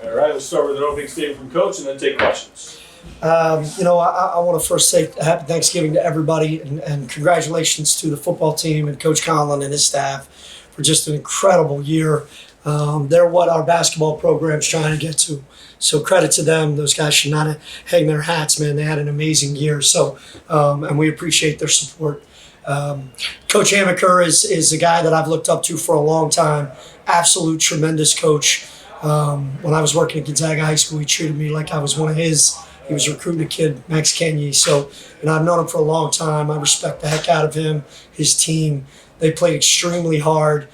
All right, we'll start with an opening statement from Coach and then take questions. I want to first say happy Thanksgiving to everybody and congratulations to the football team and Coach Conlon and his staff for just an incredible year. They're what our basketball program's trying to get to. So credit to them. Those guys should not hang their hats, man. They had an amazing year. So, and we appreciate their support. Coach Amaker is a guy that I've looked up to for a long time. Absolute tremendous coach. When I was working at Gonzaga High School, he treated me like I was one of his. He was recruiting a kid, Max Kenye. So, I've known him for a long time. I respect the heck out of him, his team. They played extremely hard.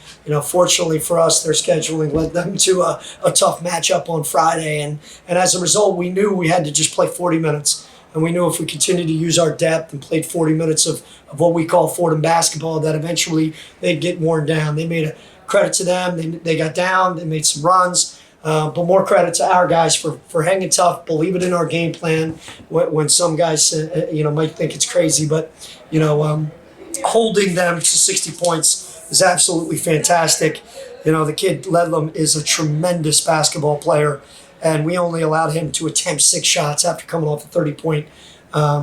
Fortunately for us, their scheduling led them to a tough matchup on Friday. And as a result, we knew we had to just play 40 minutes. And we knew if we continued to use our depth and played 40 minutes of what we call Fordham basketball, that eventually they'd get worn down. They made a credit to them. They got down. They made some runs. But more credit to our guys for hanging tough, believing in our game plan when some guys might think it's crazy. But, holding them to 60 points is absolutely fantastic. The kid Ledlam is a tremendous basketball player, and we only allowed him to attempt 6 shots after coming off a 30-point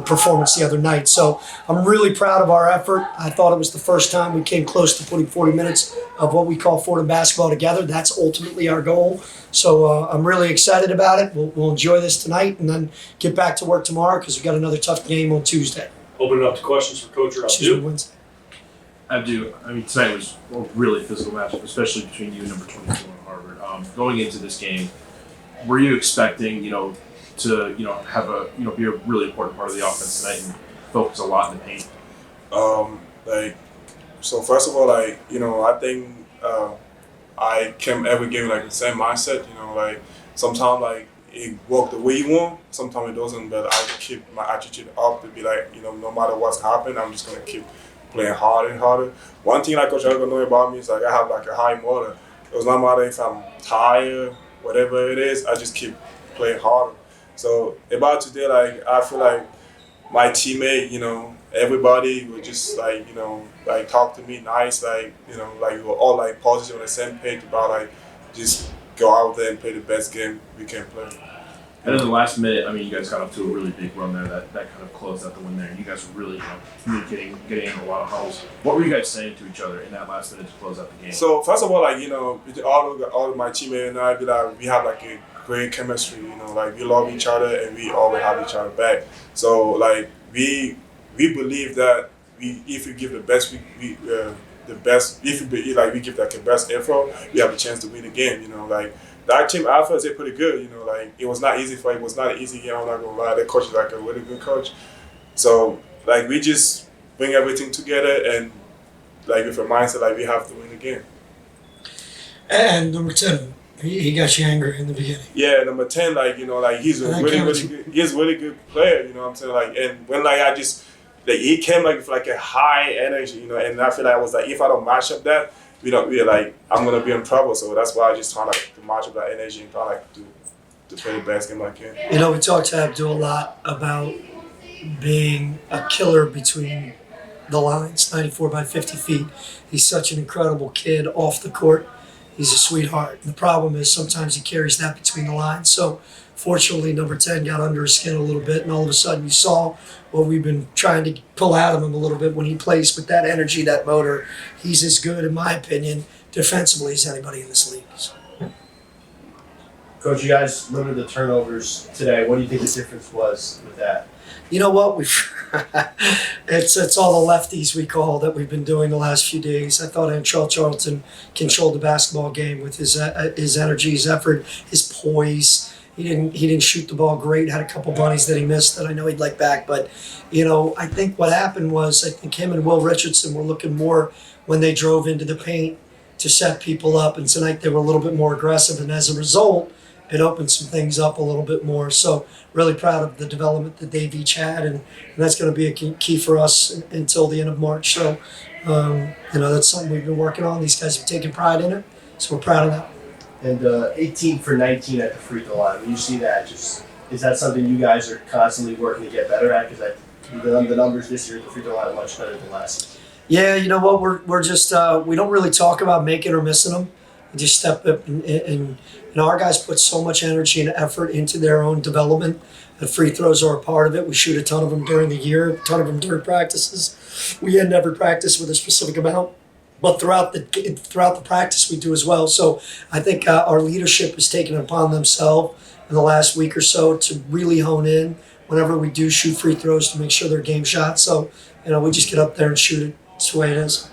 performance the other night. So I'm really proud of our effort. I thought it was the first time we came close to putting 40 minutes of what we call Fordham basketball together. That's ultimately our goal. So I'm really excited about it. We'll enjoy this tonight and then get back to work tomorrow because we've got another tough game on Tuesday. Open it up to questions for Coach or Abdou. Wednesday. Abdou, tonight was a really physical matchup, especially between you and number 24 in Harvard. Going into this game, were you expecting, to have be a really important part of the offense tonight and focus a lot in the paint? So first of all, I think I came every game the same mindset. Sometimes it worked the way you want, sometimes it doesn't. But I keep my attitude up to be no matter what's happening, I'm just gonna keep playing harder and harder. One thing Coach Urgo know about me is I have a high motor. It does not matter if I'm tired, whatever it is, I just keep playing harder. So about today, I feel like my teammate, everybody would just talk to me nice, we were all positive on the same page about just go out there and play the best game we can play. And in the last minute, you guys got off to a really big run there that kind of closed out the win there. You guys were really communicating, getting in a lot of huddles. What were you guys saying to each other in that last minute to close out the game? So first of all, all of my teammates and I, we have a great chemistry. We love each other and we always have each other back. So we believe that if we give the best, the best. If we give the best effort, we have a chance to win the game. That team Alpha is pretty good. It was not easy it was not an easy game. I'm not gonna lie. The coach is a really good coach. So we just bring everything together and with a mindset we have to win the game. And number 10, he got you angry in the beginning. Yeah, number 10, he's a really good player. You know what I'm saying? And when I just he came with a high energy, and I feel it was if I don't match up that, I'm gonna be in trouble. So that's why I just try to match up that energy and try to play the best game I can. We talked to Abdou a lot about being a killer between the lines, 94 by 50 feet. He's such an incredible kid off the court. He's a sweetheart. And the problem is sometimes he carries that between the lines. So fortunately, number 10 got under his skin a little bit, and all of a sudden you saw what we've been trying to pull out of him a little bit when he plays with that energy, that motor. He's as good, in my opinion, defensively as anybody in this league. So. Coach, you guys limited the turnovers today. What do you think the difference was with that? You know what? It's all the lefties we call that we've been doing the last few days. I thought Antrell Charlton controlled the basketball game with his energy, his effort, his poise. He didn't shoot the ball great. Had a couple bunnies that he missed that I know he'd like back. But I think what happened was him and Will Richardson were looking more when they drove into the paint to set people up. And tonight they were a little bit more aggressive. And as a result, it opened some things up a little bit more. So really proud of the development that they've each had, and that's going to be a key for us until the end of March. So, that's something we've been working on. These guys have taken pride in it, so we're proud of that. And 18 for 19 at the free throw line. When you see that, is that something you guys are constantly working to get better at? Because the numbers this year at the free throw line are much better than last. Yeah, you know what? We're just we don't really talk about making or missing them. and just step up. And our guys put so much energy and effort into their own development. The free throws are a part of it. We shoot a ton of them during the year, a ton of them during practices. We end every practice with a specific amount, but throughout the practice we do as well. So I think our leadership has taken it upon themselves in the last week or so to really hone in whenever we do shoot free throws to make sure they're game shots. So we just get up there and shoot it. That's the way it is.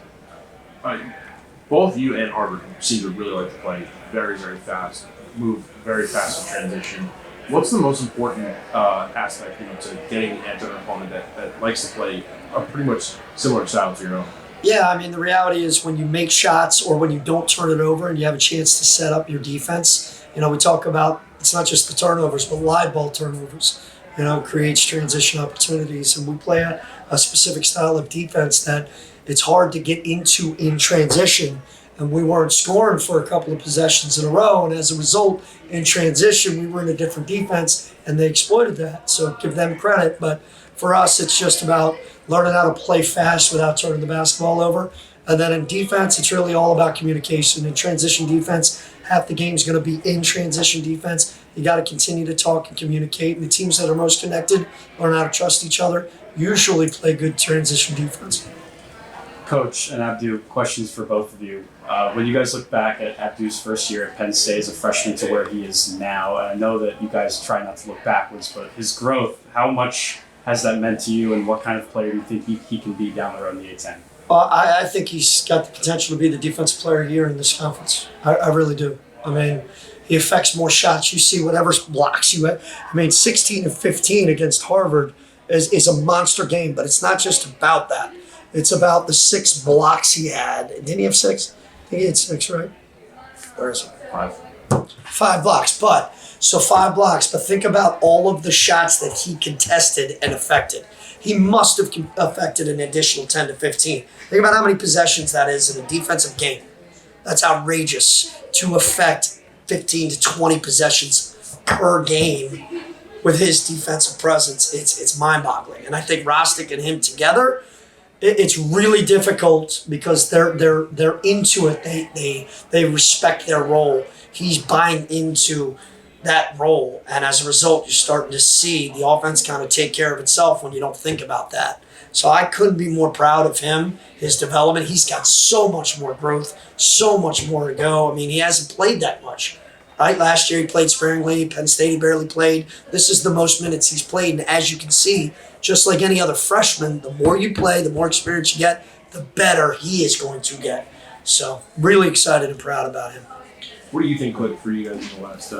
Both you and Harvard seem to really like to play very, very fast, move very fast in transition. What's the most important aspect, to getting the edge on an opponent that likes to play a pretty much similar style to your own? Yeah, I mean, the reality is when you make shots or when you don't turn it over and you have a chance to set up your defense, we talk about it's not just the turnovers, but live ball turnovers, creates transition opportunities. And we play a specific style of defense that it's hard to get into in transition. And we weren't scoring for a couple of possessions in a row. And as a result, in transition, we were in a different defense and they exploited that. So give them credit. But for us, it's just about learning how to play fast without turning the basketball over. And then in defense, it's really all about communication. In transition defense, half the game's going to be in transition defense. You got to continue to talk and communicate. And the teams that are most connected learn how to trust each other, usually play good transition defense. Coach and Abdou, questions for both of you. When you guys look back at Abdou's first year at Penn State as a freshman to where he is now, and I know that you guys try not to look backwards, but his growth, how much has that meant to you, and what kind of player do you think he can be down the road in the A-10? I think he's got the potential to be the defensive player of the year in this conference. I really do. I mean, he affects more shots. You see whatever blocks you at. 16 of 15 against Harvard is a monster game, but it's not just about that. It's about the 6 blocks he had. Didn't he have 6? I think he had 6, right? Where is it? 5 blocks. But 5 blocks. But think about all of the shots that he contested and affected. He must have affected an additional 10 to 15. Think about how many possessions that is in a defensive game. That's outrageous to affect 15 to 20 possessions per game with his defensive presence. It's mind-boggling. And I think Rostick and him together, it's really difficult because they're into it. They respect their role. He's buying into that role, and as a result, you're starting to see the offense kind of take care of itself when you don't think about that. So I couldn't be more proud of him, his development. He's got so much more growth, so much more to go. I mean, he hasn't played that much. Right? Last year he played sparingly. Penn State he barely played. This is the most minutes he's played, and as you can see, just like any other freshman, the more you play, the more experience you get, the better he is going to get. So really excited and proud about him. What do you think clicked for you guys in the last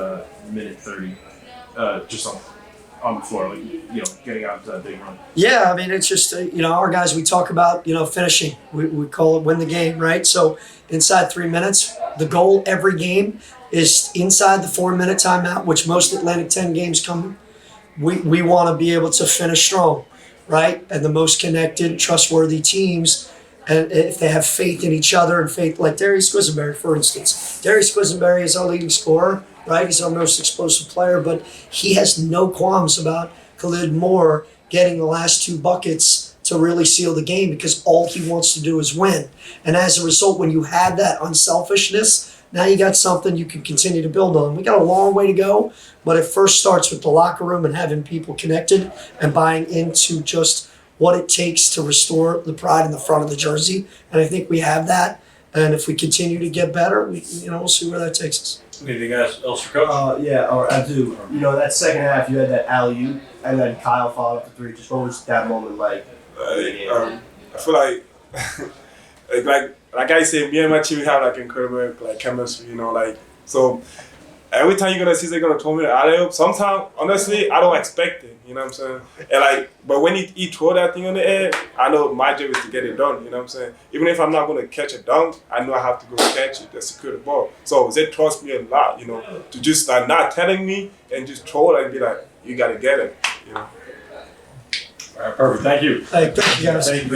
minute 30, just on the floor, getting out to that big run? Yeah, I mean, it's just, our guys, we talk about, finishing. We call it win the game, right? So inside 3 minutes, the goal every game is inside the 4-minute timeout, which most Atlantic 10 games come. We want to be able to finish strong, right? And the most connected, trustworthy teams, and if they have faith in each other and faith, like Darius Quisenberry, for instance. Darius Quisenberry is our leading scorer, right? He's our most explosive player, but he has no qualms about Khalid Moore getting the last 2 buckets to really seal the game because all he wants to do is win. And as a result, when you have that unselfishness, now you got something you can continue to build on. We got a long way to go, but it first starts with the locker room and having people connected and buying into just what it takes to restore the pride in the front of the jersey. And I think we have that. And if we continue to get better, we'll see where that takes us. Anything else for Coach? Or Abdou, that second half you had that alley-oop and then Kyle followed up the 3. Just what was that moment like? I feel like I said, me and my team have incredible chemistry, so every time you're gonna see they're gonna throw me the alley-oop, sometimes honestly I don't expect it, you know what I'm saying? And but when he throw that thing on the air, I know my job is to get it done, you know what I'm saying? Even if I'm not gonna catch a dunk, I know I have to go catch it to secure the ball. So they trust me a lot, to just not telling me and just throw it and be like, you gotta get it, All right, perfect. Thank you. Hey, thank you guys. Thank you.